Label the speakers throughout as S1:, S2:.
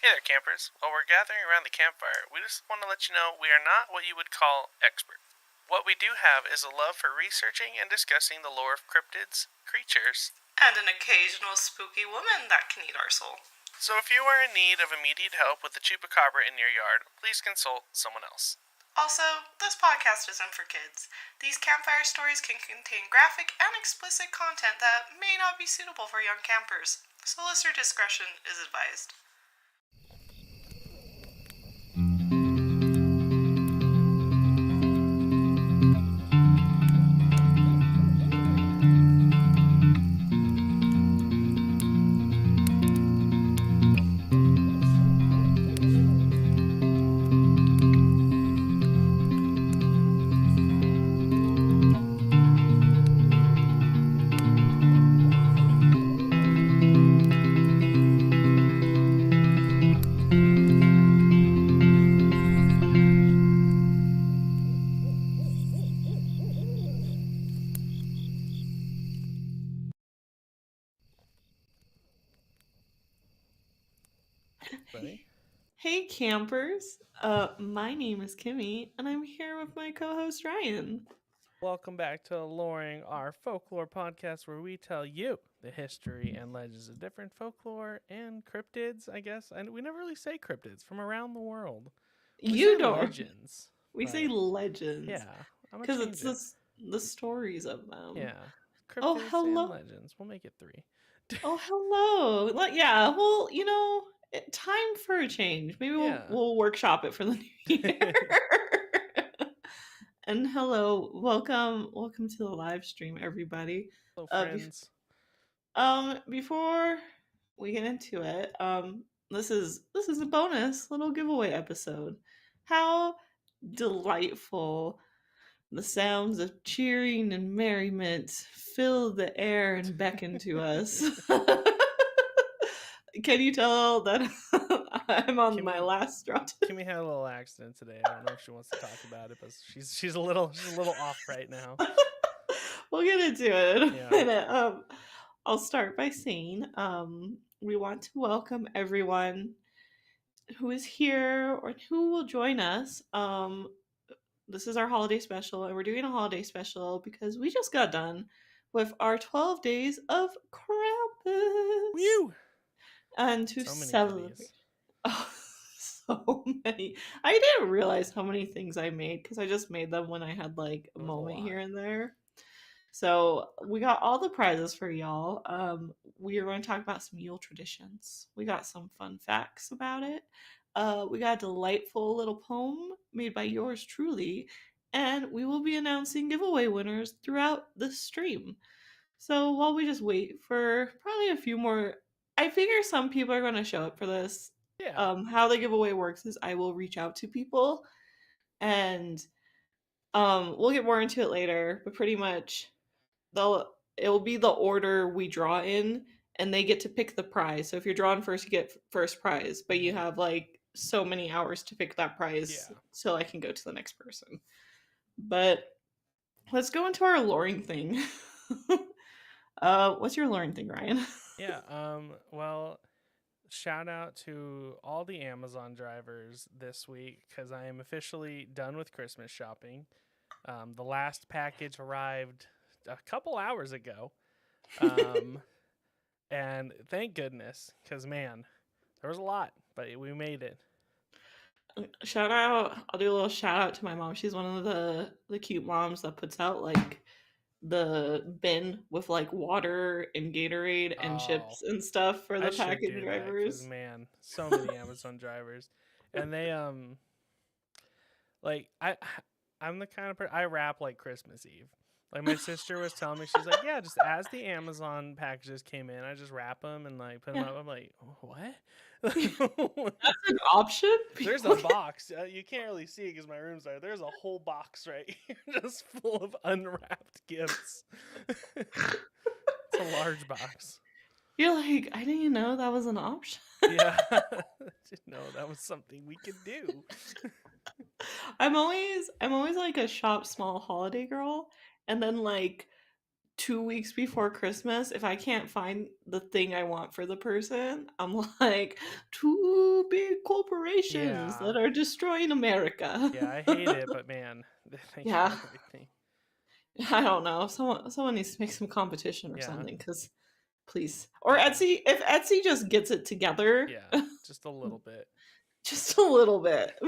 S1: Hey there, campers. While we're gathering around the campfire, we just want to let you know we are not what you would call experts. What we do have is a love for researching and discussing the lore of cryptids, creatures,
S2: and an occasional spooky woman that can eat our soul.
S1: So if you are in need of immediate help with the chupacabra in your yard, please consult someone else.
S2: Also, this podcast isn't for kids. These campfire stories can contain graphic and explicit content that may not be suitable for young campers, so listener discretion is advised.
S1: Ready?
S2: Hey campers, my name is Kimmy, and I'm here with my co-host Ryan.
S1: Welcome back to Aloreing, our folklore podcast where we tell you the history and legends of different folklore and cryptids, I guess. And we never really say cryptids from around the world.
S2: You
S1: say
S2: don't.
S1: legends.
S2: We say legends.
S1: Yeah, I'm
S2: because it's the stories of them.
S1: Yeah,
S2: cryptids
S1: and legends. We'll make it 3.
S2: Oh, hello. Yeah, well, time for a change. Maybe we'll workshop it for the new year. And hello, welcome to the live stream, everybody.
S1: Hello, friends.
S2: Before we get into it, this is a bonus little giveaway episode. How delightful the sounds of cheering and merriment fill the air and beckon to us. Can you tell that I'm on my last straw?
S1: Kimmy had a little accident today. I don't know if she wants to talk about it, but she's a little off right now.
S2: We'll get into it in a minute. I'll start by saying we want to welcome everyone who is here or who will join us. This is our holiday special, and we're doing a holiday special because we just got done with our 12 days of Krampus.
S1: Woo!
S2: And to celebrate. Oh, so many. I didn't realize how many things I made because I just made them when I had like a moment here and there. So we got all the prizes for y'all. We are going to talk about some Yule traditions. We got some fun facts about it. We got a delightful little poem made by yours truly, and we will be announcing giveaway winners throughout the stream. So while we just wait for probably a few more, I figure some people are going to show up for this.
S1: Yeah.
S2: How the giveaway works is I will reach out to people, and we'll get more into it later. But pretty much, it will be the order we draw in, and they get to pick the prize. So if you're drawn first, you get first prize, but you have like so many hours to pick that prize, so I can go to the next person. But let's go into our Aloreing thing. What's your Aloreing thing, Ryan?
S1: Yeah. Well, shout out to all the Amazon drivers this week because I am officially done with Christmas shopping. The last package arrived a couple hours ago. And thank goodness, because man, there was a lot, but we made it.
S2: Shout out! I'll do a little shout out to my mom. She's one of the cute moms that puts out like the bin with like water and Gatorade and chips and stuff for the package drivers.
S1: Man, so many Amazon drivers, and they like I I'm the kind of person I wrap like Christmas Eve. Like my sister was telling me, she's like, yeah, just as the Amazon packages came in, I just wrap them and like put them
S2: Yeah.
S1: up. I'm like, what?
S2: That's an option?
S1: There's a box. You can't really see it because my room's there. There's a whole box right here just full of unwrapped gifts. It's a large box.
S2: You're like, I didn't know that was an option.
S1: Yeah. Didn't know that was something we could do.
S2: I'm always like a shop small holiday girl, and then like 2 weeks before Christmas, if I can't find the thing I want for the person, I'm like, two big corporations
S1: Yeah.
S2: that are destroying America.
S1: Yeah, I hate it, but man, they got
S2: Yeah.
S1: everything.
S2: I don't know. Someone needs to make some competition or
S1: Yeah.
S2: something, because please. Or Etsy, if Etsy just gets it together.
S1: Yeah, just a little bit.
S2: Just a little bit.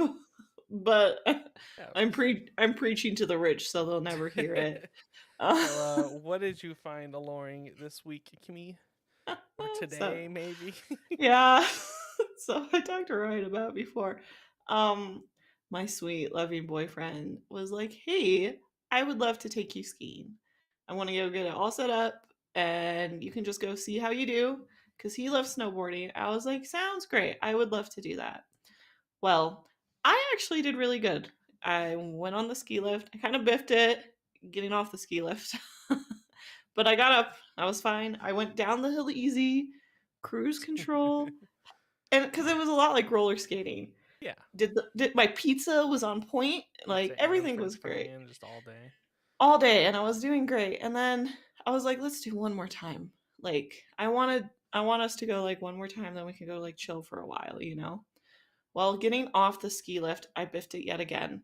S2: But
S1: Yeah.
S2: I'm preaching to the rich, so they'll never hear it.
S1: So, what did you find Aloreing this week, Kimmy? Or today, maybe?
S2: Yeah. So I talked to Ryan about it before. My sweet, loving boyfriend was like, hey, I would love to take you skiing. I want to go get it all set up, and you can just go see how you do, because he loves snowboarding. I was like, sounds great. I would love to do that. Well, I actually did really good. I went on the ski lift. I kind of biffed it getting off the ski lift. But I got up. I was fine. I went down the hill easy, cruise control. And because it was a lot like roller skating.
S1: Yeah.
S2: Did my pizza was on point. Like everything was great.
S1: Just all day.
S2: All day, and I was doing great. And then I was like, let's do one more time. Like I want us to go like one more time, then we can go like chill for a while, you know? Well, getting off the ski lift, I biffed it yet again.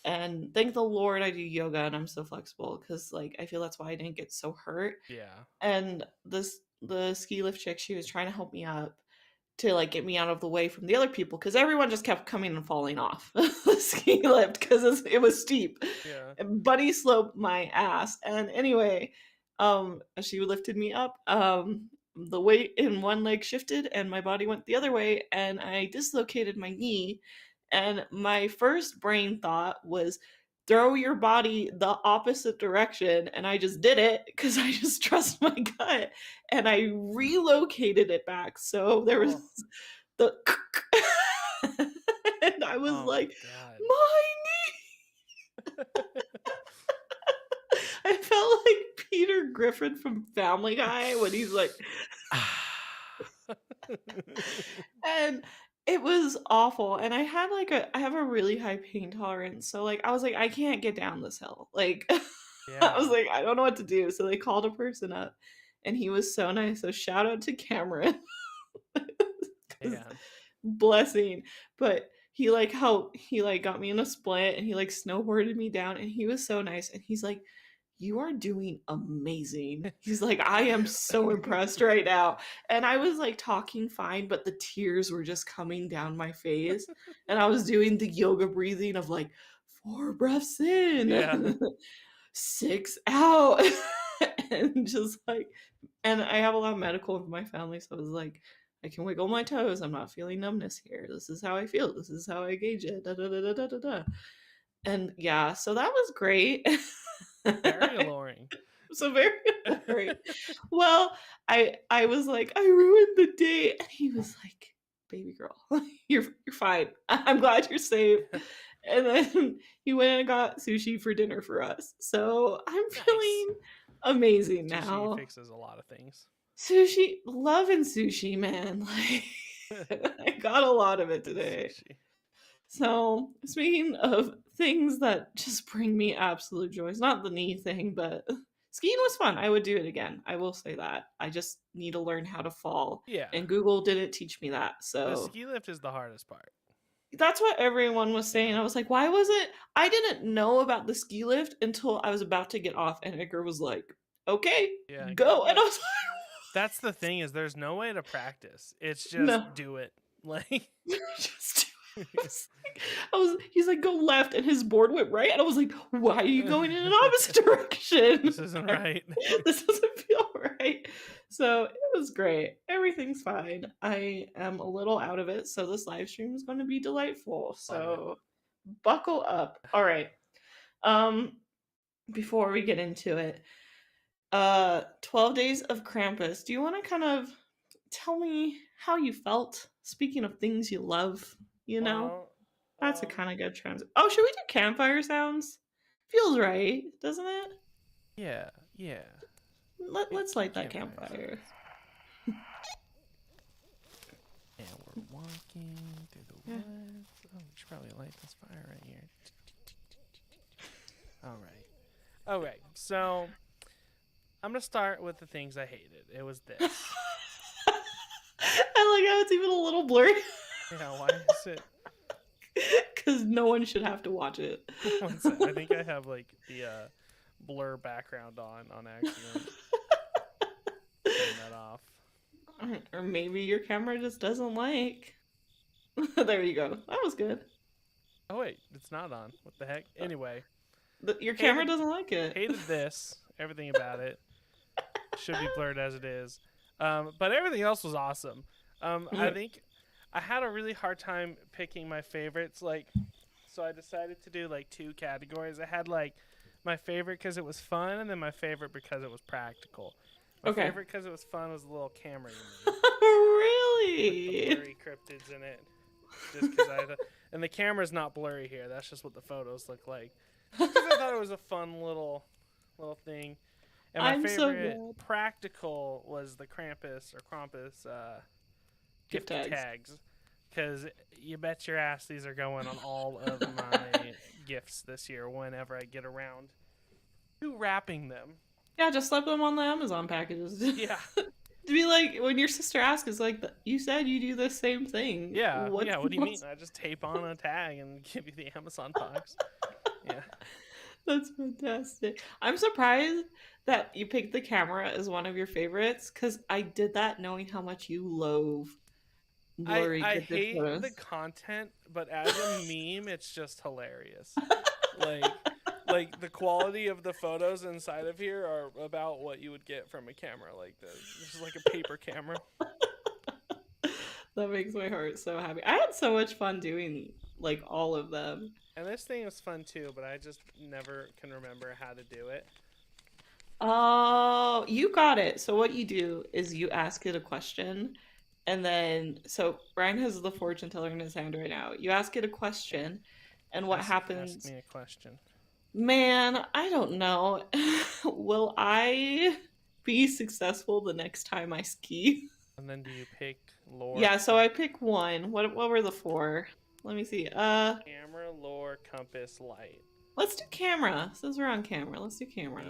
S2: And thank the Lord I do yoga and I'm so flexible, because like I feel that's why I didn't get so hurt.
S1: Yeah.
S2: And the ski lift chick, she was trying to help me up to like get me out of the way from the other people, because everyone just kept coming and falling off the ski lift because it was steep.
S1: Yeah.
S2: And buddy sloped my ass. And anyway, she lifted me up. The weight in one leg shifted and my body went the other way, and I dislocated my knee. And my first brain thought was, throw your body the opposite direction. And I just did it because I just trust my gut, and I relocated it back. So there was the and I was like, my knee. I felt like Peter Griffin from Family Guy when he's like and it was awful. And I have a really high pain tolerance, so like I was like, I can't get down this hill. Like I was like, I don't know what to do. So they called a person up, and he was so nice. So shout out to Cameron.
S1: Yeah.
S2: Blessing. But he like helped, he like got me in a split, and he like snowboarded me down, and he was so nice. And he's like, you are doing amazing. He's like, I am so impressed right now. And I was like talking fine, but the tears were just coming down my face. And I was doing the yoga breathing of like 4 breaths in, 6 out. And just like, and I have a lot of medical in my family, so I was like, I can wiggle my toes. I'm not feeling numbness here. This is how I feel. This is how I gauge it. Da, da, da, da, da, da, da. And yeah, so that was great.
S1: Very alluring.
S2: So very alluring. Well, I was like, I ruined the day, and he was like, baby girl, you're fine. I'm glad you're safe. And then he went and got sushi for dinner for us. So I'm feeling amazing now.
S1: Sushi fixes a lot of things.
S2: Sushi, loving sushi, man. Like I got a lot of it today. So speaking of things that just bring me absolute joy, it's not the knee thing, but skiing was fun. I would do it again. I will say that. I just need to learn how to fall.
S1: Yeah.
S2: And Google didn't teach me that. So
S1: the ski lift is the hardest part.
S2: That's what everyone was saying. I was like, why was it? I didn't know about the ski lift until I was about to get off, and Edgar was like, okay, go. And I was like,
S1: that's the thing, is there's no way to practice. It's just do it. Like
S2: just do it. He's like, go left, and his board went right, and I was like, why are you going in an opposite direction?
S1: This isn't right.
S2: This doesn't feel right. So it was great. Everything's fine. I am a little out of it, so this live stream is going to be delightful. So buckle up. All right. Um, before we get into it, 12 Days of Krampus. Do you want to kind of tell me how you felt? Speaking of things you love, you know?
S1: Well,
S2: That's a kind of good trans. Oh, should we do campfire sounds? Feels right, doesn't it?
S1: yeah, yeah.
S2: Let's light that
S1: Campfire
S2: campfire.
S1: sounds. And we're walking through the
S2: Yeah.
S1: woods. Oh, we should probably light this fire right here. All right. Okay, so I'm going to start with the things I hated. It was this.
S2: I like how it's even a little blurry.
S1: Yeah, why is it?
S2: Because no one should have to watch it.
S1: One sec. I think I have like the blur background on accident. Turn that off.
S2: Or maybe your camera just doesn't like. There you go. That was good.
S1: Oh wait, it's not on. What the heck? Anyway,
S2: Your camera doesn't like it.
S1: hated this. Everything about it should be blurred as it is. But everything else was awesome. I think I had a really hard time picking my favorites. Like, so I decided to do like 2 categories. I had like my favorite because it was fun, and then my favorite because it was practical. My favorite because it was fun was the little camera you made.
S2: Really?
S1: With the blurry cryptids in it. Just because and the camera's not blurry here. That's just what the photos look like. Because I thought it was a fun little thing. And my favorite practical was the Krampus gift tags. Because you bet your ass these are going on all of my gifts this year whenever I get around to wrapping them.
S2: Yeah, just slap them on the Amazon packages.
S1: Yeah.
S2: To be like, when your sister asks, it's like, you said you do the same thing.
S1: Yeah, what do you mean? I just tape on a tag and give you the Amazon box. Yeah.
S2: That's fantastic. I'm surprised that you picked the camera as one of your favorites, because I did that knowing how much you loathe blurry
S1: I hate
S2: photos.
S1: the content, but as a meme, it's just hilarious. Like the quality of the photos inside of here are about what you would get from a camera like this. This is like a paper camera.
S2: That makes my heart so happy. I had so much fun doing like all of them.
S1: And this thing was fun too, but I just never can remember how to do it.
S2: Oh, you got it. So what you do is you ask it a question, and then so Brian has the fortune teller in his hand right now. You ask it a question, and what happens?
S1: Ask me a question.
S2: Man, I don't know. Will I be successful the next time I ski?
S1: And then do you pick lore?
S2: Yeah, so I pick one. What were the 4? Let me see.
S1: Camera, lore, compass, light.
S2: Let's do camera. Since we're on camera, let's do camera.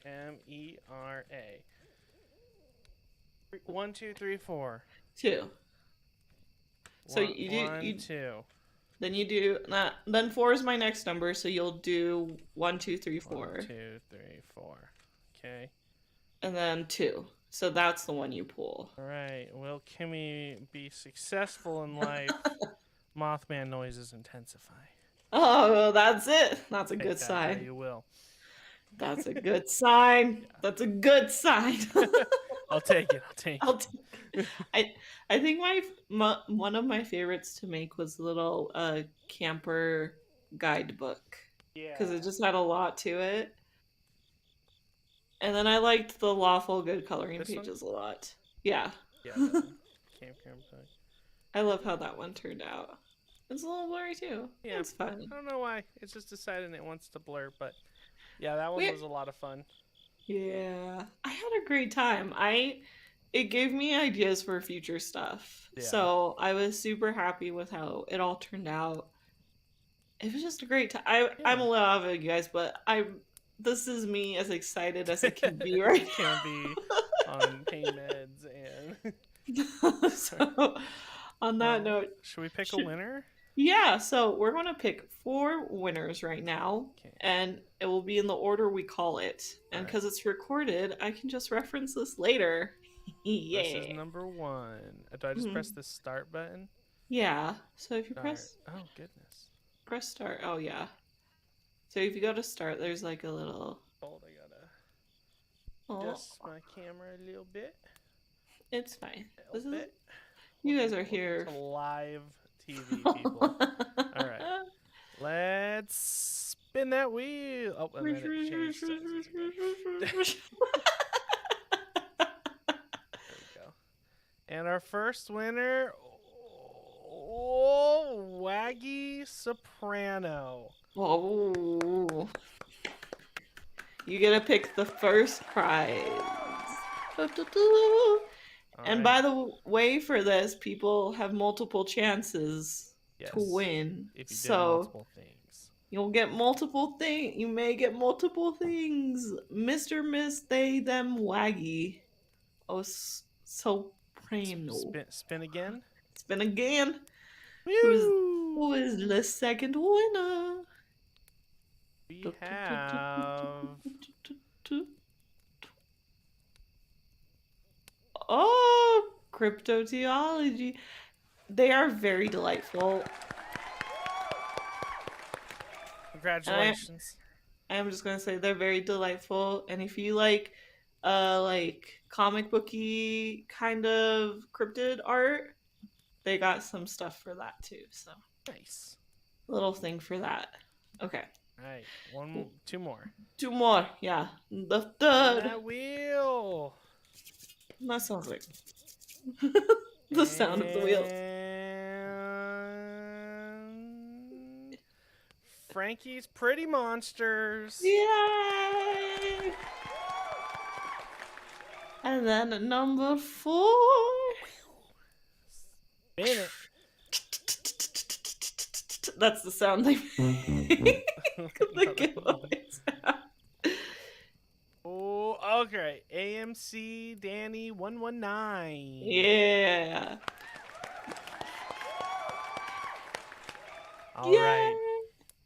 S1: CAMERA. 1, 2, 3, 4.
S2: 2. So you do
S1: 1, 2.
S2: Then you do not. Then 4 is my next number, so you'll do 1, 2, 3, 4.
S1: 1, 2, 3, 4. Okay.
S2: And then 2. So that's the one you pull.
S1: All right. Will Kimmy be successful in life? Mothman noises intensify.
S2: Oh, well, that's it. That's a good sign.
S1: You will.
S2: That's a good sign. Yeah. That's a good sign.
S1: I'll take it.
S2: I think one of my favorites to make was the little camper guidebook. Yeah. Because it just had a lot to it. And then I liked the lawful good coloring pages a lot. Yeah.
S1: Yeah. Campground book.
S2: I love how that one turned out. It's a little blurry too. Yeah, it's fun.
S1: I don't know why. It's just deciding it wants to blur, but yeah, that one was a lot of fun.
S2: Yeah, I had a great time. It gave me ideas for future stuff. Yeah. So I was super happy with how it all turned out. It was just a great time. I'm a little out of it, you guys, but this is me as excited as it can be, right?
S1: It can be on pain meds and.
S2: So, on that note,
S1: should we pick a winner?
S2: Yeah, so we're going to pick 4 winners right now, and it will be in the order we call it. And because it's recorded, I can just reference this later.
S1: Yeah. This is number 1. Do I just press the start button?
S2: Yeah. So if you press...
S1: Oh, goodness.
S2: Press start. Oh, yeah. So if you go to start, there's like a little...
S1: Hold, I gotta adjust my camera a little bit.
S2: It's fine. You guys are here.
S1: It's live TV, people. All right. Let's Spin that wheel. Oh, and then it changed senses again. There we go. And our first winner, Waggy Soprano.
S2: Oh. You get to pick the first prize. And by the way, for this, people have multiple chances to win.
S1: If you did multiple things.
S2: You'll get multiple things. You may get multiple things. Mr., Miss, they, them, Waggy. Oh, soprano.
S1: Spin again?
S2: Spin again.
S1: Woo!
S2: Who is the second winner?
S1: We have...
S2: Oh, Crypto Theology. They are very delightful.
S1: Congratulations.
S2: I'm just gonna say they're very delightful, and if you like comic booky kind of cryptid art, they got some stuff for that too. So
S1: nice.
S2: Little thing for that. Okay.
S1: All right. Two more.
S2: Two more. Yeah. The third.
S1: That wheel.
S2: That sounds like the sound of the wheels.
S1: Frankie's Pretty Monsters.
S2: Yay! And then number 4.
S1: Spin it.
S2: That's the sound they make. The giveaway sound.
S1: Oh, okay. AMC Danny 119.
S2: Yeah.
S1: All right.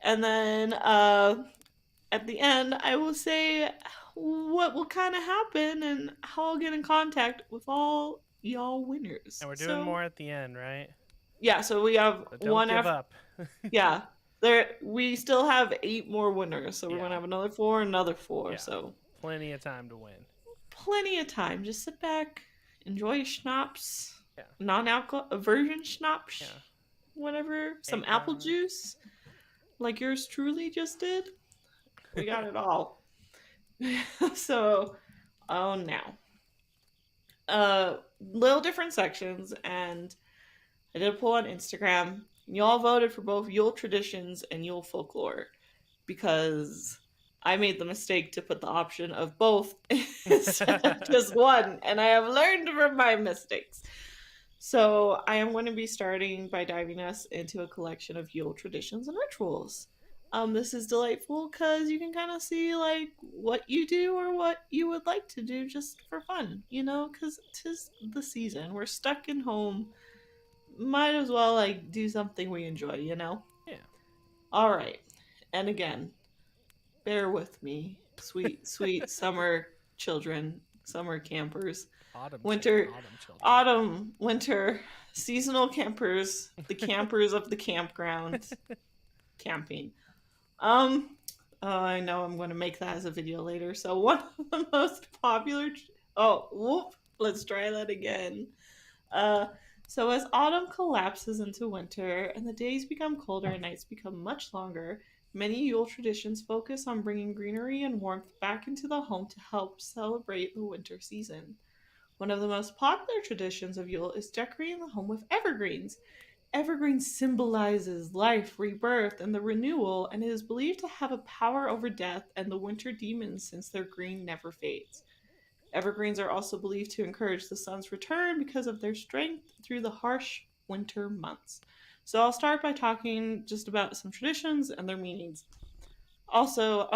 S2: And then at the end, I will say what will kind of happen and how I'll get in contact with all y'all winners.
S1: And we're doing more at the end, right?
S2: Yeah, so we have
S1: don't give up.
S2: Yeah. We still have 8 more winners, so we're going to have another 4, another 4, so
S1: plenty of time to win.
S2: Plenty of time. Just sit back, enjoy your schnapps.
S1: Yeah.
S2: Non-alcohol, virgin schnapps. Yeah. Whatever. Some apple juice. Like yours truly just did. We got it all. So, now. Little different sections, and I did a poll on Instagram. Y'all voted for both Yule traditions and Yule folklore because I made the mistake to put the option of both instead of just one, and I have learned from my mistakes. So I am going to be starting by diving us into a collection of Yule traditions and rituals. This is delightful because you can kind of see like what you do or what you would like to do just for fun, because 'tis the season. We're stuck in home. Might as well like do something we enjoy,
S1: Yeah.
S2: All right. And again, bear with me, sweet summer children, summer campers. Autumn, winter, seasonal campers, the campers of the campground, camping. I know I'm going to make that as a video later. So one of the most popular, let's try that again. So as autumn collapses into winter and the days become colder and nights become much longer, many Yule traditions focus on bringing greenery and warmth back into the home to help celebrate the winter season. One of the most popular traditions of Yule is decorating the home with evergreens. Evergreen symbolizes life, rebirth, and the renewal, and it is believed to have a power over death and the winter demons since their green never fades. Evergreens are also believed to encourage the sun's return because of their strength through the harsh winter months. So I'll start by talking just about some traditions and their meanings. Also,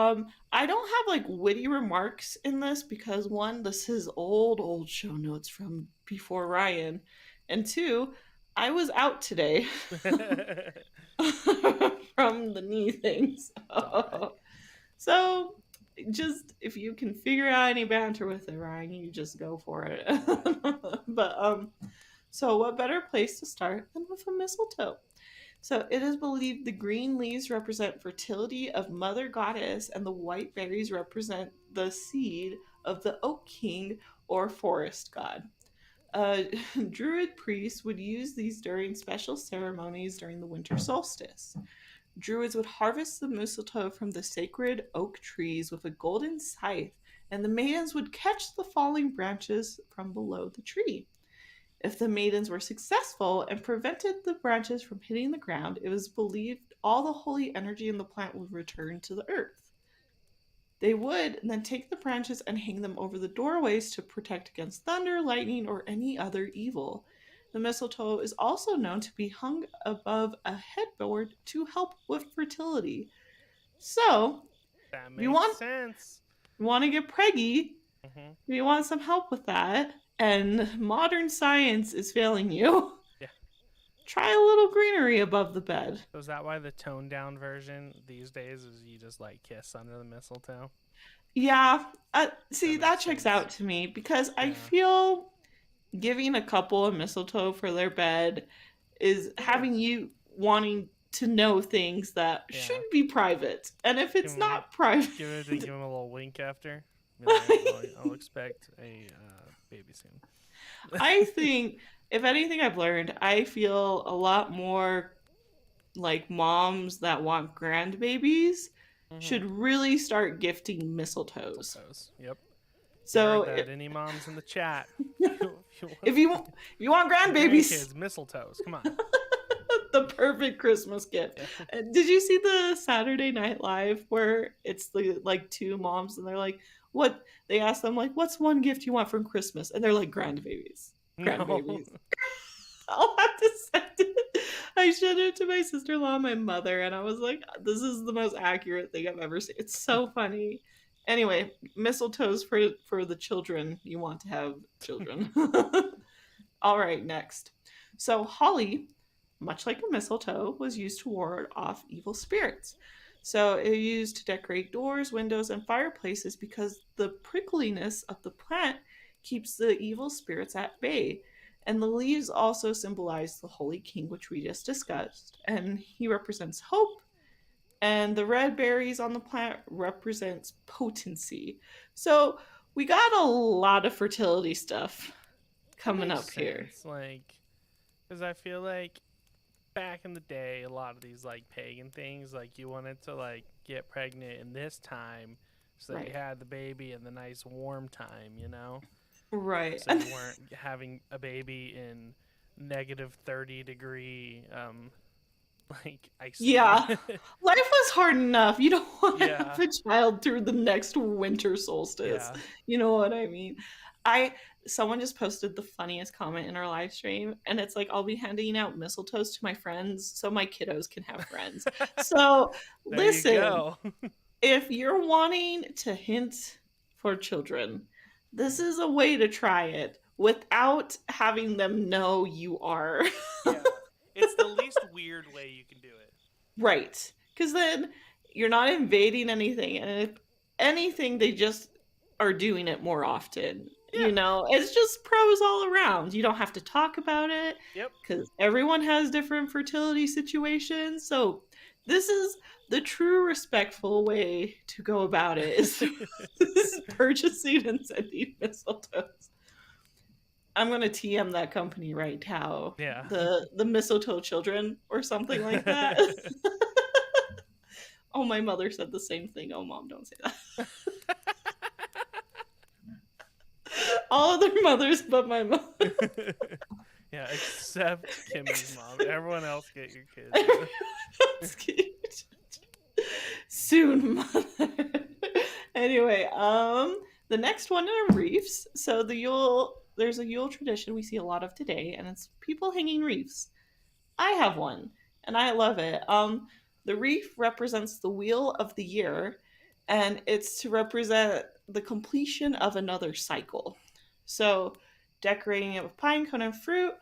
S2: I don't have like witty remarks in this because 1, this is old show notes from before Ryan, and 2, I was out today from the knee thing. So just if you can figure out any banter with it, Ryan, you just go for it. But so what better place to start than with a mistletoe? So it is believed the green leaves represent fertility of Mother Goddess and the white berries represent the seed of the Oak King or forest god. Druid priests would use these during special ceremonies during the winter solstice. Druids would harvest the mistletoe from the sacred oak trees with a golden scythe, and the maidens would catch the falling branches from below the tree. If the maidens were successful and prevented the branches from hitting the ground, it was believed all the holy energy in the plant would return to the earth. They would then take the branches and hang them over the doorways to protect against thunder, lightning, or any other evil. The mistletoe is also known to be hung above a headboard to help with fertility. So,
S1: That
S2: if you
S1: makes sense.
S2: want to get preggy,
S1: Mm-hmm.
S2: if you want some help with that, and modern science is failing you,
S1: Yeah.
S2: try a little greenery above the bed.
S1: So is that why the toned down version these days is you just like kiss under the mistletoe?
S2: Yeah, see, that
S1: makes
S2: checks
S1: sense.
S2: out to me because I
S1: Yeah.
S2: feel giving a couple a mistletoe for their bed is having you wanting to know things that
S1: Yeah.
S2: should be private. And if it's
S1: Can
S2: not private,
S1: give him a little wink after. Be like, I'll expect a baby soon.
S2: I think, if anything I've learned, I feel a lot more like moms that want grandbabies should really start gifting mistletoes.
S1: Yep.
S2: So
S1: Heard that. Any moms in the chat?
S2: if you want grandbabies,
S1: kids, mistletoes. Come on.
S2: The perfect Christmas gift.
S1: Yeah.
S2: Did you see the Saturday Night Live where it's the like two moms and they're like, what? They ask them like, what's one gift you want from Christmas? And they're like, grandbabies. Grandbabies. No. I'll have to send it. I showed it to my sister-in-law and my mother, and I was like, this is the most accurate thing I've ever seen. It's so funny. Anyway, mistletoes for the children. You want to have children. All right, next. So holly, much like a mistletoe, was used to ward off evil spirits. So it was used to decorate doors, windows, and fireplaces because the prickliness of the plant keeps the evil spirits at bay. And the leaves also symbolize the Holy King, which we just discussed. And he represents hope. And the red berries on the plant represents potency. So we got a lot of fertility stuff coming up here.
S1: Like, because I feel like back in the day, a lot of these like pagan things, like you wanted to like get pregnant in this time so that you had the baby in the nice warm time, you know?
S2: Right.
S1: So you weren't having a baby in -30-degree like Iceland.
S2: Yeah. Life was hard enough. You don't want to have a child through the next winter solstice. Yeah. You know what I mean? Someone just posted the funniest comment in our live stream, and it's like, I'll be handing out mistletoes to my friends so my kiddos can have friends. So listen, if you're wanting to hint for children, this is a way to try it without having them know you are.
S1: Yeah. It's the least weird way you can do it.
S2: Right. Because then you're not invading anything. And if anything, they just are doing it more often. Yeah. You know, it's just pros all around. You don't have to talk about it.
S1: Yep.
S2: Because everyone has different fertility situations. So this is the true respectful way to go about it is purchasing and sending mistletoes. I'm gonna TM that company right now.
S1: Yeah.
S2: The mistletoe children or something like that. Oh, my mother said the same thing. Oh, Mom, don't say that. All other mothers but my mom.
S1: Yeah, except Kimmy's mom. Everyone else get your kids.
S2: Everyone else get your soon, mother. Anyway, the next one are wreaths. So there's a Yule tradition we see a lot of today, and it's people hanging wreaths. I have one, and I love it. The wreath represents the wheel of the year, and it's to represent the completion of another cycle. So decorating it with pine cone and fruit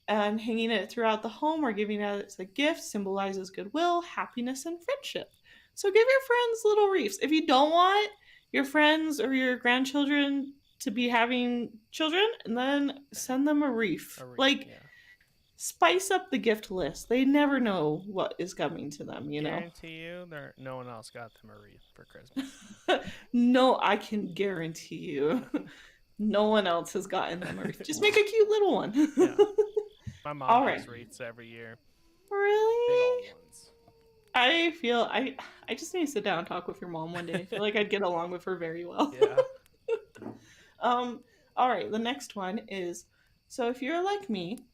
S2: and hanging it throughout the home or giving it as a gift symbolizes goodwill, happiness, and friendship. So give your friends little wreaths. If you don't want your friends or your grandchildren to be having children, and then send them a wreath. Spice up the gift list. They never know what is coming to them, you know?
S1: Guarantee you, no one else got them a wreath for Christmas.
S2: No, I can guarantee you. No one else has gotten them a wreath. Just make a cute little one.
S1: Yeah. My mom makes wreaths every year.
S2: Really?
S1: Big old ones.
S2: I just need to sit down and talk with your mom one day. I feel like I'd get along with her very well.
S1: Yeah.
S2: um, all right, the next one is, so if you're like me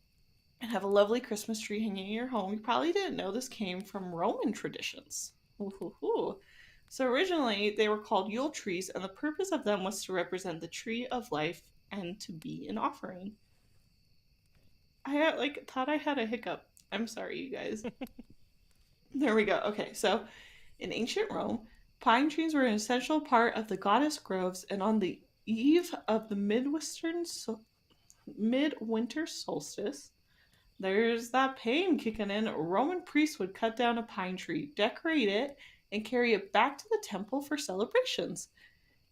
S2: and have a lovely Christmas tree hanging in your home, you probably didn't know this came from Roman traditions. Ooh, hoo, hoo. So originally they were called yule trees, and the purpose of them was to represent the tree of life and to be an offering. Thought I had a hiccup. I'm sorry, you guys. There we go. Okay, so in ancient Rome, pine trees were an essential part of the goddess groves, and on the eve of the midwinter solstice, there's that pain kicking in. Roman priests would cut down a pine tree, decorate it, and carry it back to the temple for celebrations.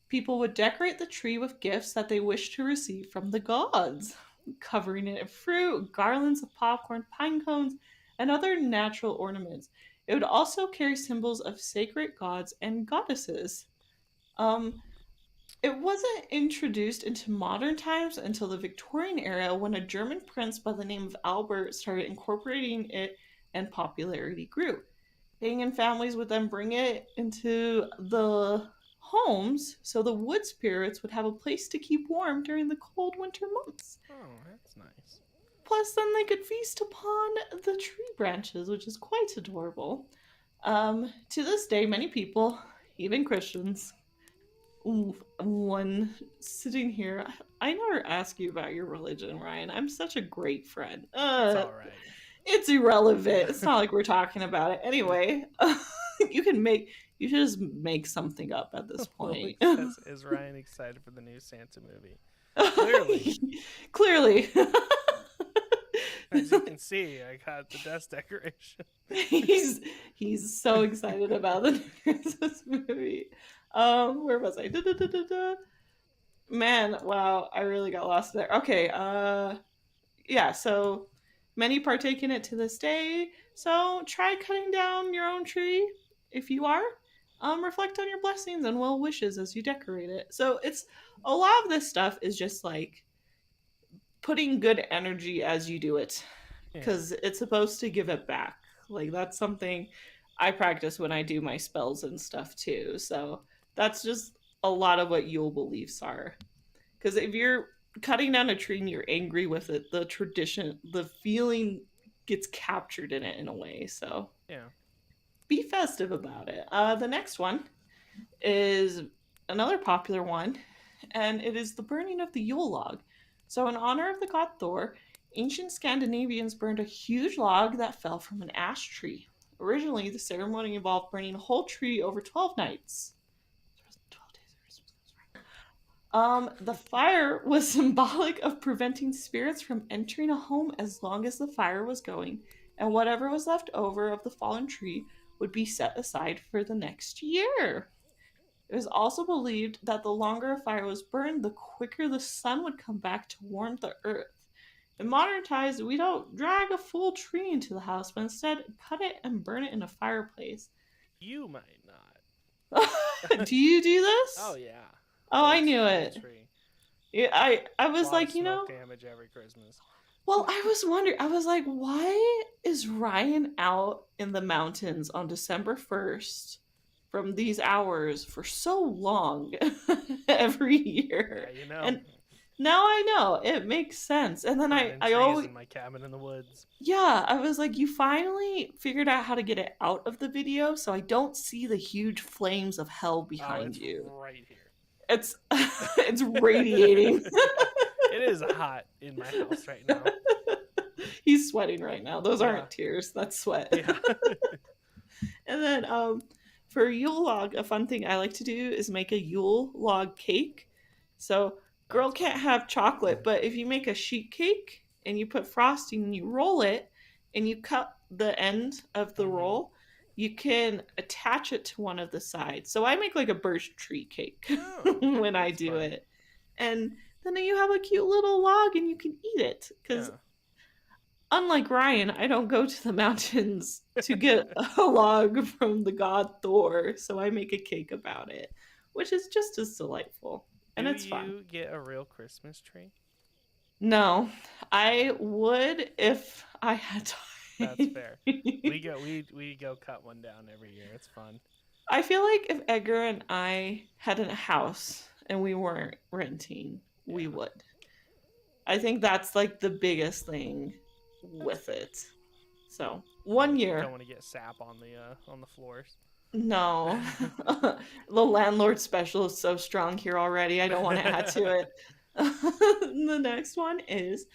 S2: People would decorate the tree with gifts that they wished to receive from the gods, covering it in fruit, garlands of popcorn, pine cones, and other natural ornaments. It would also carry symbols of sacred gods and goddesses. Um, it wasn't introduced into modern times until the Victorian era when a German prince by the name of Albert started incorporating it and popularity grew. Pagan families would then bring it into the homes so the wood spirits would have a place to keep warm during the cold winter months.
S1: Oh, that's nice.
S2: Plus, then they could feast upon the tree branches, which is quite adorable. To this day, many people, even Christians, one sitting here, I never ask you about your religion, Ryan. I'm such a great friend.
S1: It's all right.
S2: It's irrelevant. It's not like we're talking about it. Anyway, you should just make something up at this point.
S1: Is Ryan excited for the new Santa movie? Clearly.
S2: Clearly.
S1: As you can see, I got the desk decoration.
S2: he's so excited about the new Christmas movie. Where was I? Man, wow, I really got lost there. Okay, yeah, so many partake in it to this day. So try cutting down your own tree if you are. Reflect on your blessings and well wishes as you decorate it. So it's a lot of this stuff is just like putting good energy as you do it, because it's supposed to give it back. Like that's something I practice when I do my spells and stuff too. So that's just a lot of what Yule beliefs are. Because if you're cutting down a tree and you're angry with it, the tradition, the feeling gets captured in it in a way. So
S1: yeah,
S2: be festive about it. The next one is another popular one, and it is the burning of the Yule log. So, in honor of the god Thor, ancient Scandinavians burned a huge log that fell from an ash tree. Originally, the ceremony involved burning a whole tree over 12 nights. 12 days of Christmas. The fire was symbolic of preventing spirits from entering a home as long as the fire was going, and whatever was left over of the fallen tree would be set aside for the next year. It was also believed that the longer a fire was burned, the quicker the sun would come back to warm the earth. In modern times, we don't drag a full tree into the house, but instead cut it and burn it in a fireplace.
S1: You might not.
S2: Do you do this?
S1: Oh yeah.
S2: Oh, I knew it. Yeah, I was like,
S1: damage every Christmas.
S2: Well, I was wondering. I was like, why is Ryan out in the mountains on December 1st? From these hours for so long every year.
S1: Yeah,
S2: and now I know it makes sense. And then I always
S1: in my cabin in the woods.
S2: Yeah, I was like, you finally figured out how to get it out of the video, so I don't see the huge flames of hell behind you.
S1: Right here.
S2: It's radiating.
S1: It is hot in my house right now.
S2: He's sweating right now. Those aren't tears. That's sweat.
S1: Yeah.
S2: And then for Yule log, a fun thing I like to do is make a Yule log cake. So, girl can't have chocolate, but if you make a sheet cake and you put frosting and you roll it and you cut the end of the roll, you can attach it to one of the sides. So I make like a birch tree cake when I do it. And then you have a cute little log and you can eat it. Because unlike Ryan, I don't go to the mountains to get a log from the god Thor, so I make a cake about it, which is just as delightful. And it's fun.
S1: Do you get a real Christmas tree?
S2: No, I would if I had time.
S1: That's fair. We go cut one down every year. It's fun.
S2: I feel like if Edgar and I had a house and we weren't renting, we
S1: Yeah,
S2: would. I think that's like the biggest thing
S1: that's
S2: with
S1: fair.
S2: it. So, one
S1: Don't
S2: year.
S1: want to get sap on the floors.
S2: No. The landlord special is so strong here already. I don't want to add to it. The next one is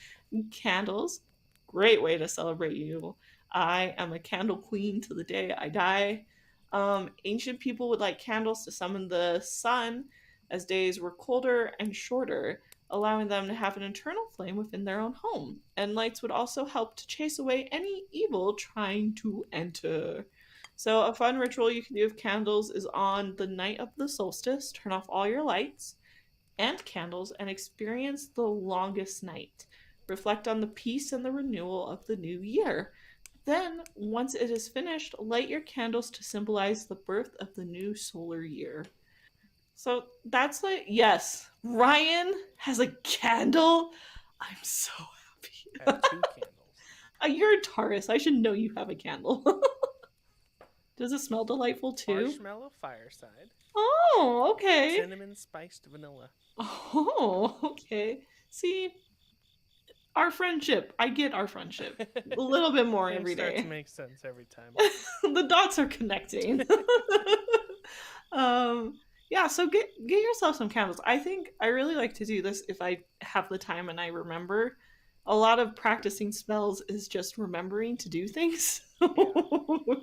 S2: candles. Great way to celebrate you. I am a candle queen to the day I die. Ancient people would light candles to summon the sun as days were colder and shorter, allowing them to have an eternal flame within their own home. And lights would also help to chase away any evil trying to enter. So, a fun ritual you can do with candles is on the night of the solstice, turn off all your lights and candles and experience the longest night. Reflect on the peace and the renewal of the new year. Then, once it is finished, light your candles to symbolize the birth of the new solar year. So that's like, yes, Ryan has a candle. I'm so
S1: I have
S2: happy.
S1: two candles.
S2: You're a Taurus. I should know you have a candle. Does it smell delightful too?
S1: Marshmallow fireside.
S2: Oh, okay.
S1: Cinnamon spiced vanilla.
S2: Oh, okay. See, our friendship. I get our friendship a little bit more
S1: Things
S2: every
S1: start to
S2: day.
S1: make sense every time.
S2: The dots are connecting. um, yeah, so get yourself some candles. I think I really like to do this if I have the time and I remember. A lot of practicing spells is just remembering to do things.
S1: Yeah.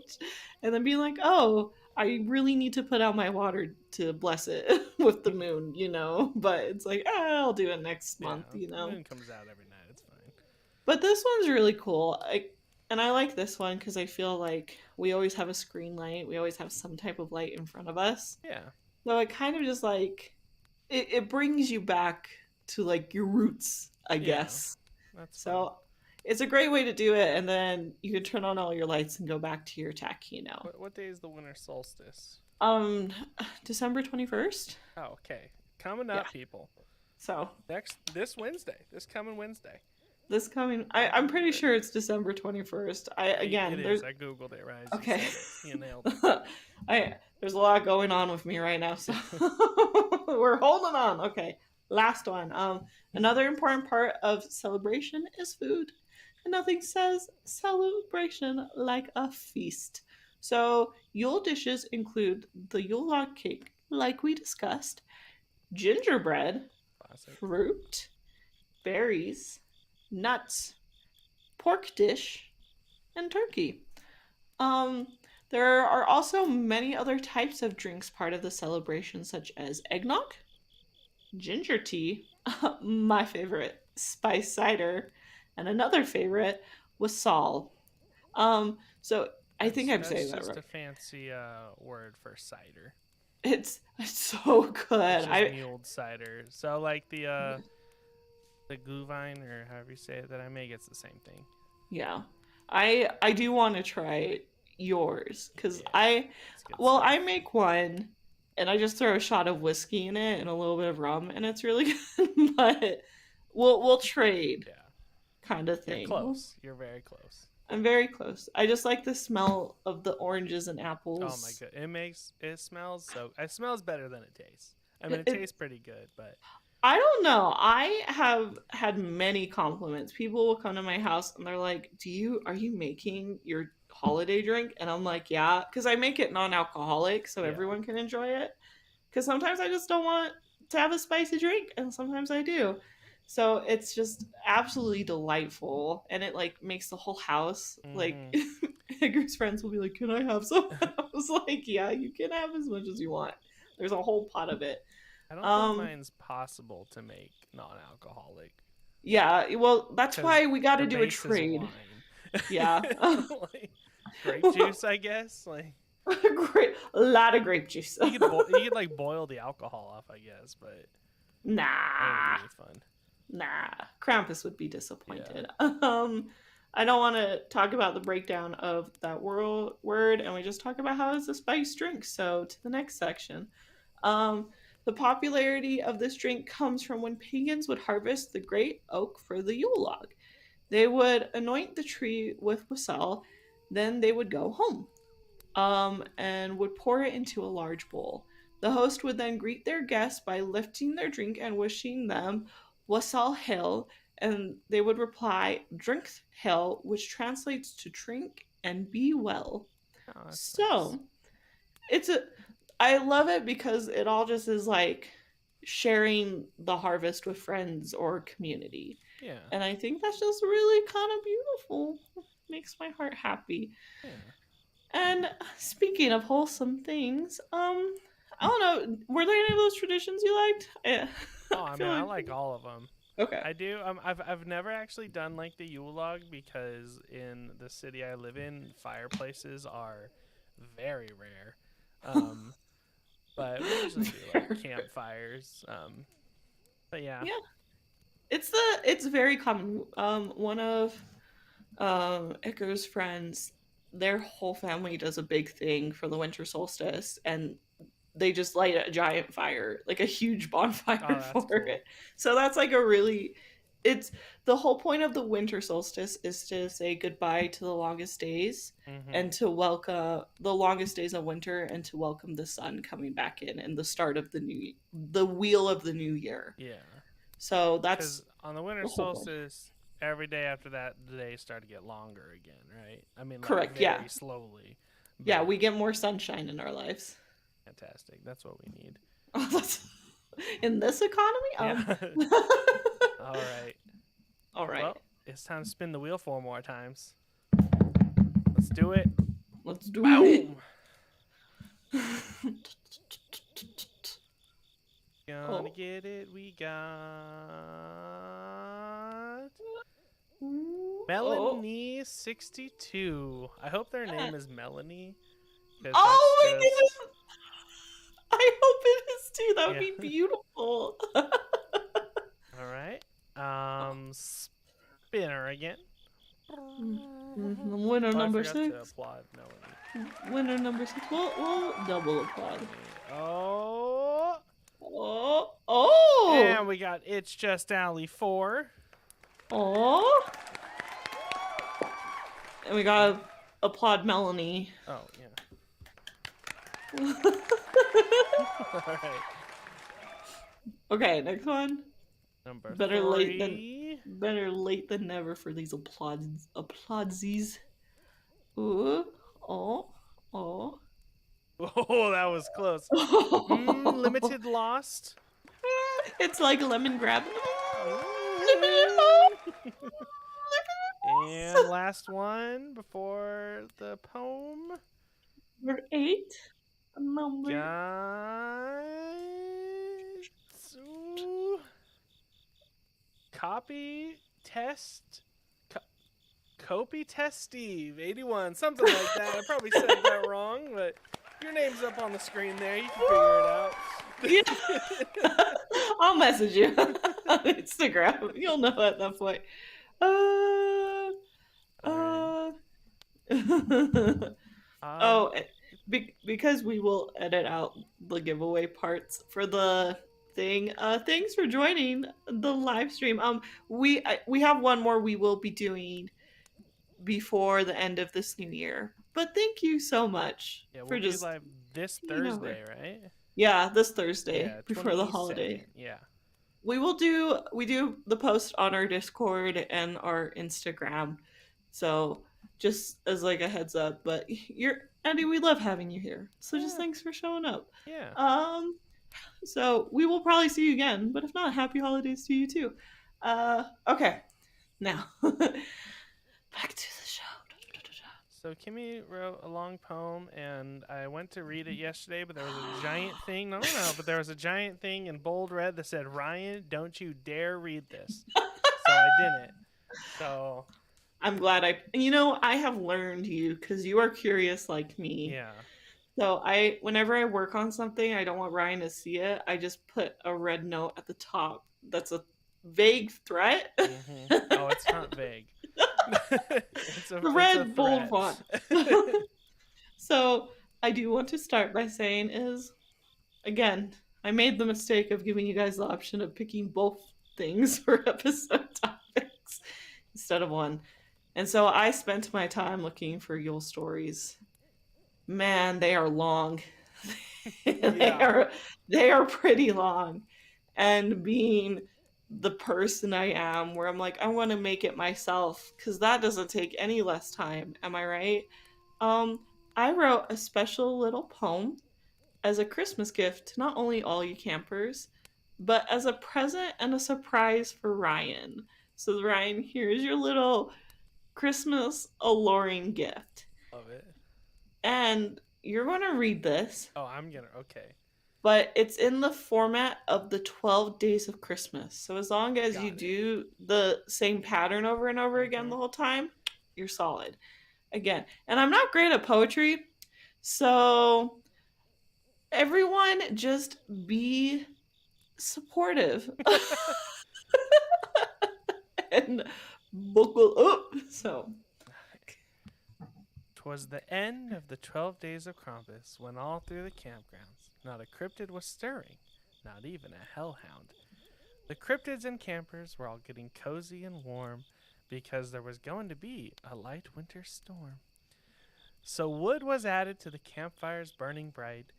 S2: And then being like, oh, I really need to put out my water to bless it with the moon, But it's like, I'll do it next
S1: Yeah.
S2: month.
S1: Moon comes out every night. It's fine.
S2: But this one's really cool. And I like this one because I feel like we always have a screen light. We always have some type of light in front of us.
S1: Yeah.
S2: So it kind of just like it brings you back to like your roots, I guess.
S1: That's fun.
S2: So it's a great way to do it, and then you can turn on all your lights and go back to your tech.
S1: What day is the winter solstice?
S2: Um, December 21st.
S1: Oh, okay. Coming
S2: Yeah.
S1: up, people.
S2: So
S1: This Wednesday. This coming Wednesday.
S2: this coming, I'm pretty sure it's December 21st.
S1: It
S2: There's
S1: is. I googled it right.
S2: okay.
S1: You nailed it.
S2: There's a lot going on with me right now, so we're holding on. Okay, last one. Another important part of celebration is food, and nothing says celebration like a feast. So Yule dishes include the Yule log cake, like we discussed, gingerbread,
S1: Classic.
S2: fruit, berries, nuts, pork dish, and turkey. Um, there are also many other types of drinks part of the celebration, such as eggnog, ginger tea, my favorite, spice cider, and another favorite was Sol. So I think I'm saying that
S1: That's just
S2: right.
S1: a fancy word for cider.
S2: It's so good.
S1: It's just mulled cider. So like the glühwein or however you say it that I make, it's the same thing.
S2: Yeah. I do want to try yours because
S1: Yeah,
S2: I make one and I just throw a shot of whiskey in it and a little bit of rum and it's really good. But we'll trade
S1: Yeah.
S2: kind of thing.
S1: You're close. You're very close.
S2: I'm very close. I just like the smell of the oranges and apples.
S1: Oh my god. It smells better than it tastes. I mean, it tastes pretty good, but
S2: I don't know. I have had many compliments. People will come to my house and they're like, are you making your holiday drink?" And I'm like, "Yeah," because I make it non-alcoholic so
S1: Yeah.
S2: everyone can enjoy it. Because sometimes I just don't want to have a spicy drink, and sometimes I do. So it's just absolutely delightful, and it like makes the whole house like. Edgar's friends will be like, "Can I have some?" I was like, "Yeah, you can have as much as you want. There's a whole pot of it."
S1: I don't think mine's possible to make non-alcoholic.
S2: Yeah, well, that's why we got to do a
S1: base is
S2: trade.
S1: wine.
S2: Yeah.
S1: Like, grape juice, I guess. Like
S2: A lot of grape juice.
S1: you could like boil the alcohol off, I guess, but
S2: Nah.
S1: that would be fun.
S2: Nah. Krampus would be disappointed. Yeah. I don't want to talk about the breakdown of that word, and we just talk about how it's a spice drink. So to the next section. The popularity of this drink comes from when pagans would harvest the great oak for the Yule log. They would anoint the tree with wassail, then they would go home, and would pour it into a large bowl. The host would then greet their guests by lifting their drink and wishing them wassail hail, and they would reply drink hail, which translates to drink and be well.
S1: Oh, that's nice.
S2: So it's a I love it because it all just is like sharing the harvest with friends or community.
S1: Yeah.
S2: And I think that's just really kind of beautiful. Makes my heart happy.
S1: Yeah.
S2: And speaking of wholesome things, I don't know, were there any of those traditions you liked?
S1: Oh, I
S2: I feel
S1: mean, I
S2: like
S1: like all of them.
S2: okay.
S1: I do. I've never actually done like the Yule log because in the city I live in, fireplaces are very rare. Um, but we usually do like
S2: Fair.
S1: campfires. But yeah.
S2: Yeah, it's very common. One of Icar's friends, their whole family does a big thing for the winter solstice, and they just light a giant fire, like a huge
S1: Oh,
S2: bonfire
S1: that's
S2: for
S1: cool.
S2: it. So that's like a really it's the whole point of the winter solstice is to say goodbye to the longest days
S1: Mhm.
S2: and to welcome the longest days of winter and to welcome the sun coming back in and the start of the wheel of the new year.
S1: Yeah.
S2: So
S1: Because
S2: that's
S1: on the winter
S2: the whole point.
S1: solstice, every day after that, the days start to get longer again, right? I mean, like
S2: Correct, yeah.
S1: very slowly,
S2: Yeah,
S1: but
S2: we get more sunshine in our lives.
S1: fantastic. That's what we need.
S2: In this economy?
S1: Yeah. All right.
S2: All right.
S1: Well, it's time to spin the wheel 4 more times. Let's do it.
S2: Let's do it.
S1: Boom. Gonna
S2: Oh.
S1: get it. We got
S2: Oh.
S1: Melanie62. I hope their name is Melanie because that's
S2: Oh my
S1: just
S2: goodness! I hope it is too. That would
S1: yeah.
S2: be beautiful.
S1: All right. Spinner again.
S2: Winner
S1: Oh, I
S2: number
S1: forgot to
S2: 6.
S1: applaud Melanie.
S2: Winner number 6. We'll double applaud.
S1: Oh.
S2: Oh. Oh.
S1: And we got It's Just Alley 4.
S2: Oh. And we gotta applaud Melanie.
S1: Oh, yeah. All right.
S2: Okay, next one.
S1: Number
S2: Better
S1: 3.
S2: better late than never for these applausies. Ooh. Oh. Oh.
S1: Oh, that was close. Limited Lost.
S2: It's like lemon grab.
S1: And last one before the poem.
S2: Number 8. Number.
S1: Got copy test. Copy test Steve 81, something like that. I probably said that wrong, but your name's up on the screen there. You can figure it out.
S2: Yeah. I'll message you on Instagram. You'll know at that point. Oh, because we will edit out the giveaway parts for the thing. Thanks for joining the live stream. We have one more we will be doing before the end of this new year. But thank you so much
S1: Yeah,
S2: for
S1: we'll be
S2: just
S1: live this
S2: hanging over.
S1: Thursday, right?
S2: Yeah, this Thursday
S1: Yeah,
S2: before the
S1: 22nd.
S2: holiday.
S1: Yeah.
S2: We do the post on our Discord and our Instagram. So just as like a heads up, but you're Andy, we love having you here. So just thanks for showing up.
S1: Yeah.
S2: So we will probably see you again, but if not, happy holidays to you too. Okay. Now back to the show.
S1: So Kimmy wrote a long poem, and I went to read it yesterday, but there was a giant thing. No, but there was a giant thing in bold red that said, "Ryan, don't you dare read this." So I didn't. So
S2: I'm glad I have learned you because you are curious like me.
S1: yeah.
S2: So whenever I work on something, I don't want Ryan to see it. I just put a red note at the top. That's a vague threat.
S1: Oh, it's not vague.
S2: The red bold font. So I do want to start by saying again, I made the mistake of giving you guys the option of picking both things for episode topics. instead of one. And so I spent my time looking for Yule stories. Man, they are long. they
S1: Yeah.
S2: are they are pretty long. And being the person I am, where I'm like, I want to make it myself, because that doesn't take any less time. Am I right? Um, I wrote a special little poem as a Christmas gift to not only all you campers, but as a present and a surprise for Ryan. So Ryan, here's your little Christmas Aloreing gift.
S1: Love it.
S2: And you're going to read this,
S1: Oh, okay.
S2: but it's in the format of the 12 Days of Christmas. So as long as you
S1: Got it.
S2: do the same pattern over and over again
S1: Mm-hmm.
S2: the whole time, you're solid. Again, and I'm not great at poetry, so everyone just be supportive and buckle up. So
S1: 'Twas the end of the 12 days of Krampus, when all through the campgrounds not a cryptid was stirring, not even a hellhound. The cryptids and campers were all getting cozy and warm because there was going to be a light winter storm. So wood was added to the campfires burning bright.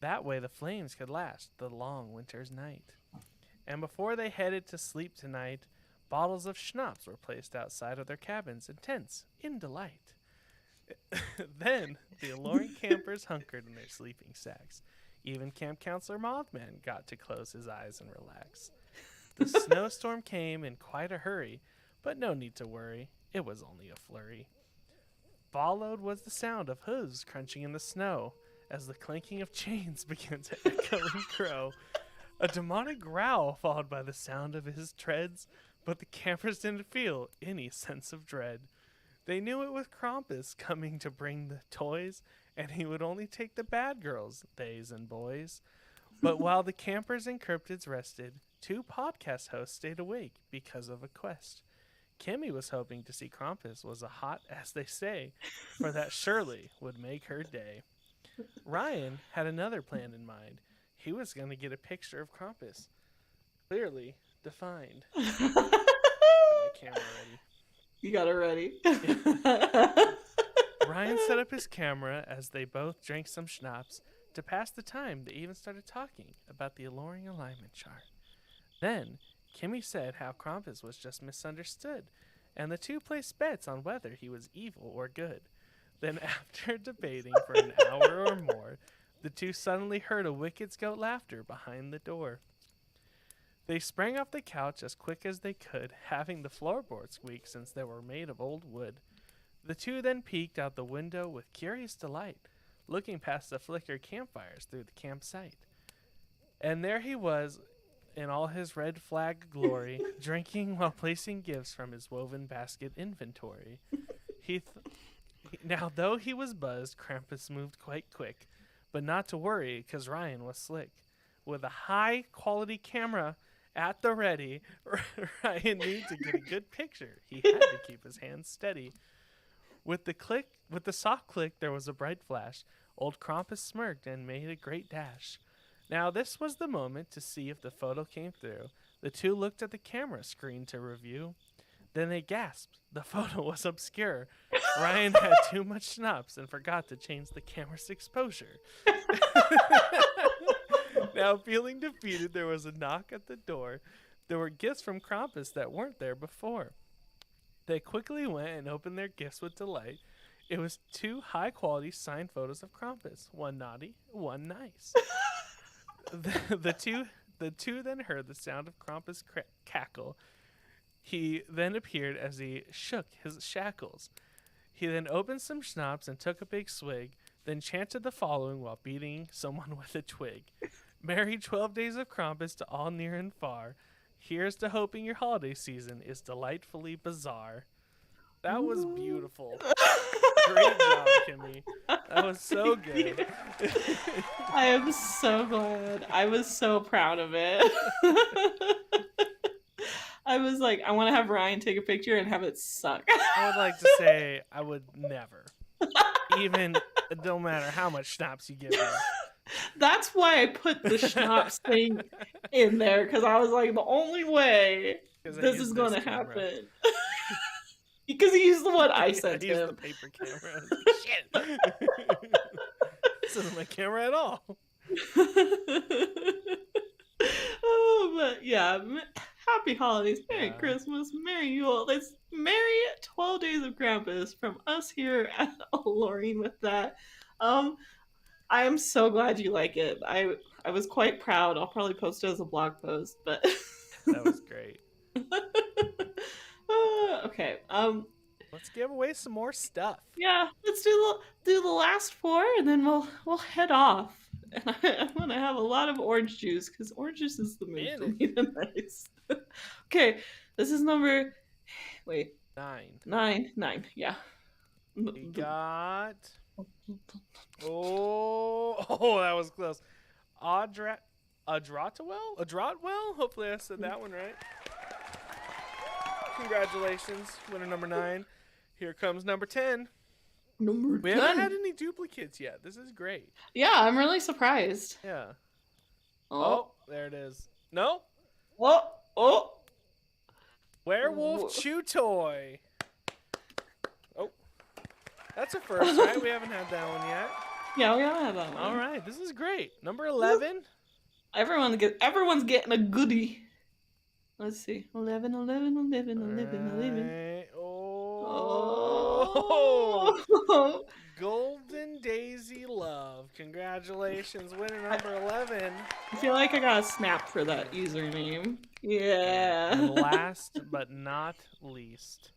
S1: That way the flames could last the long winter's night. And before they headed to sleep tonight, bottles of schnapps were placed outside of their cabins and tents in delight. Then the alluring campers hunkered in their sleeping sacks. Even Camp Counselor Mothman got to close his eyes and relax. The snowstorm came in quite a hurry, but no need to worry, it was only a flurry. Followed was the sound of hooves crunching in the snow as the clanking of chains began to echo and crow. A demonic growl followed by the sound of his treads, but the campers didn't feel any sense of dread. They knew it was Krampus coming to bring the toys, and he would only take the bad girls, theys and boys. But while the campers and cryptids rested, two podcast hosts stayed awake because of a quest. Kimmy was hoping to see Krampus was a hot as they say, for that surely would make her day. Ryan had another plan in mind. He was going to get a picture of Krampus, clearly defined. Get my camera ready.
S2: you got it ready.
S1: Ryan set up his camera as they both drank some schnapps. To pass the time, they even started talking about the alluring alignment chart. Then, Kimmy said how Krampus was just misunderstood, and the two placed bets on whether he was evil or good. Then, after debating for an hour or more, the two suddenly heard a wicked goat laughter behind the door. They sprang off the couch as quick as they could, having the floorboards squeak since they were made of old wood. The two then peeked out the window with curious delight, looking past the flickered campfires through the campsite. And there he was, in all his red flag glory, drinking while placing gifts from his woven basket inventory. Now, though he was buzzed, Krampus moved quite quick, but not to worry, 'cause Ryan was slick. With a high-quality camera at the ready, Ryan knew to get a good picture, he had to keep his hands steady. With the soft click, there was a bright flash. Old Krampus smirked and made a great dash. Now, this was the moment to see if the photo came through. The two looked at the camera screen to review. Then they gasped. The photo was obscure. Ryan had too much schnapps and forgot to change the camera's exposure. Now, feeling defeated, there was a knock at the door. There were gifts from Krampus that weren't there before. They quickly went and opened their gifts with delight. It was two high-quality signed photos of Krampus, one naughty, one nice. The two then heard the sound of Krampus' cackle. He then appeared as he shook his shackles. He then opened some schnapps and took a big swig, then chanted the following while beating someone with a twig. Merry 12 days of Krampus to all near and far. Here's to hoping your holiday season is delightfully bizarre. That was beautiful. Great job, Kimmy. That was so good.
S2: I am so glad. I was so proud of it. I was like, I want to have Ryan take a picture and have it suck.
S1: I would like to say I would never. Even, it don't matter how much schnapps you give me.
S2: That's why I put the schnapps thing in there, because I was like, the only way this is going to happen. Because he used the one I sent him.
S1: I used the paper camera. Shit. This isn't my camera at all.
S2: Oh, but yeah. Happy holidays, Merry Christmas, Merry Yule. Let's Merry 12 Days of Krampus from us here at Aloreing with that. I am so glad you like it. I was quite proud. I'll probably post it as a blog post, but
S1: that was great.
S2: Okay.
S1: Let's give away some more stuff.
S2: Yeah, let's do the last 4, and then we'll head off. And I'm gonna have a lot of orange juice because orange juice is the mood for me tonight. Okay, this is number. Wait. 9. Yeah.
S1: We got. Oh, that was close. Adratwell? Hopefully I said that one right. Congratulations, winner number 9. Here comes number 10. We haven't had any duplicates yet. This is great.
S2: Yeah, I'm really surprised.
S1: Yeah. Oh, there it is. No?
S2: Oh.
S1: Werewolf Chew Toy. Oh. That's a first, right? We haven't had that one yet.
S2: Yeah, we haven't had that one.
S1: All right, this is great. Number 11.
S2: Everyone's getting a goodie. Let's see. 11.
S1: Right.
S2: Oh.
S1: Golden Daisy Love. Congratulations, winner number 11.
S2: I feel like I got a snap for that username. Yeah.
S1: And last but not least,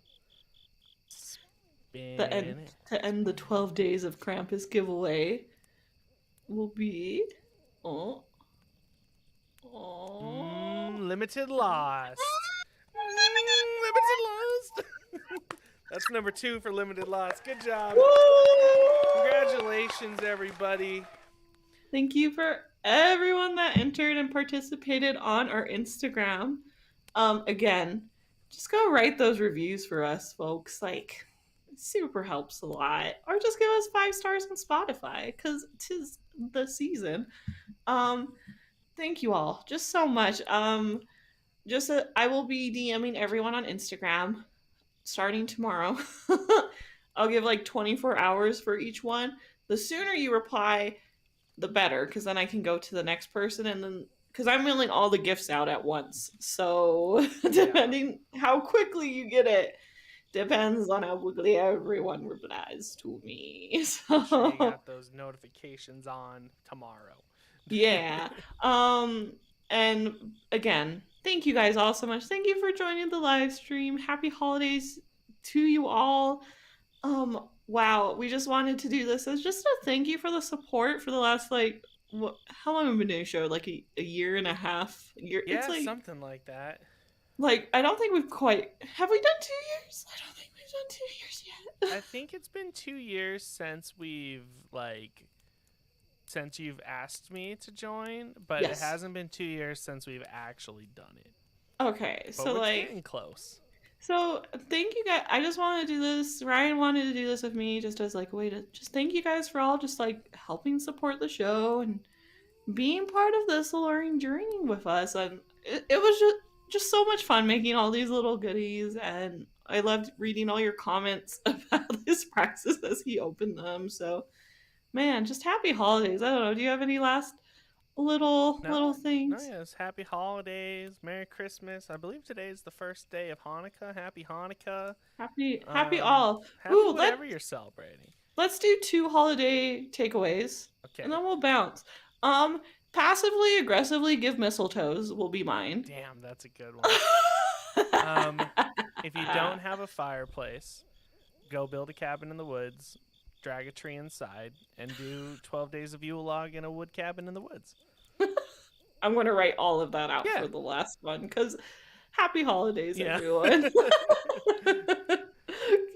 S2: to end the 12 Days of Krampus giveaway will be
S1: Limited Lost. Limited Lost. That's number 2 for Limited Lost. Good job.
S2: Woo!
S1: Congratulations, everybody.
S2: Thank you for everyone that entered and participated on our Instagram. Again, just go write those reviews for us, folks. Like, it super helps a lot. Or just give us 5 stars on Spotify, because 'tis the season. Thank you all just so much. I will be DMing everyone on Instagram starting tomorrow. I'll give like 24 hours for each one. The sooner you reply, the better, because then I can go to the next person, and then because I'm mailing all the gifts out at once. So depending how quickly you get it, depends on how quickly everyone replies to me. So
S1: I'm sure you got those notifications on tomorrow.
S2: Yeah. And again, thank you guys all so much. Thank you for joining the live stream. Happy holidays to you all. Wow, we just wanted to do this as just a thank you for the support for the last how long have we been doing a show? Like a year and a half?
S1: Yeah,
S2: it's like,
S1: something like that.
S2: Like, I don't think have we done 2 years? I don't think we've done 2 years yet.
S1: I think it's been 2 years since since you've asked me to join, but It hasn't been 2 years since we've actually done it.
S2: Okay,
S1: but
S2: so
S1: we're getting close.
S2: So thank you guys. I just wanted to do this. Ryan wanted to do this with me just as like a way to just thank you guys for all just like helping support the show and being part of this Aloreing journey with us. And it was just so much fun making all these little goodies, and I loved reading all your comments about his practices as he opened them. So man, just happy holidays. I don't know. Do you have any last little things?
S1: No, yes. Happy holidays. Merry Christmas. I believe today is the first day of Hanukkah. Happy Hanukkah.
S2: Happy all.
S1: Happy whatever you're celebrating.
S2: Let's do 2 holiday takeaways. Okay. And then we'll bounce. Passively aggressively give mistletoes will be mine.
S1: Damn, that's a good one. If you don't have a fireplace, go build a cabin in the woods. Drag a tree inside, and do 12 days of Yule log in a wood cabin in the woods.
S2: I'm going to write all of that out for the last one, because happy holidays, everyone.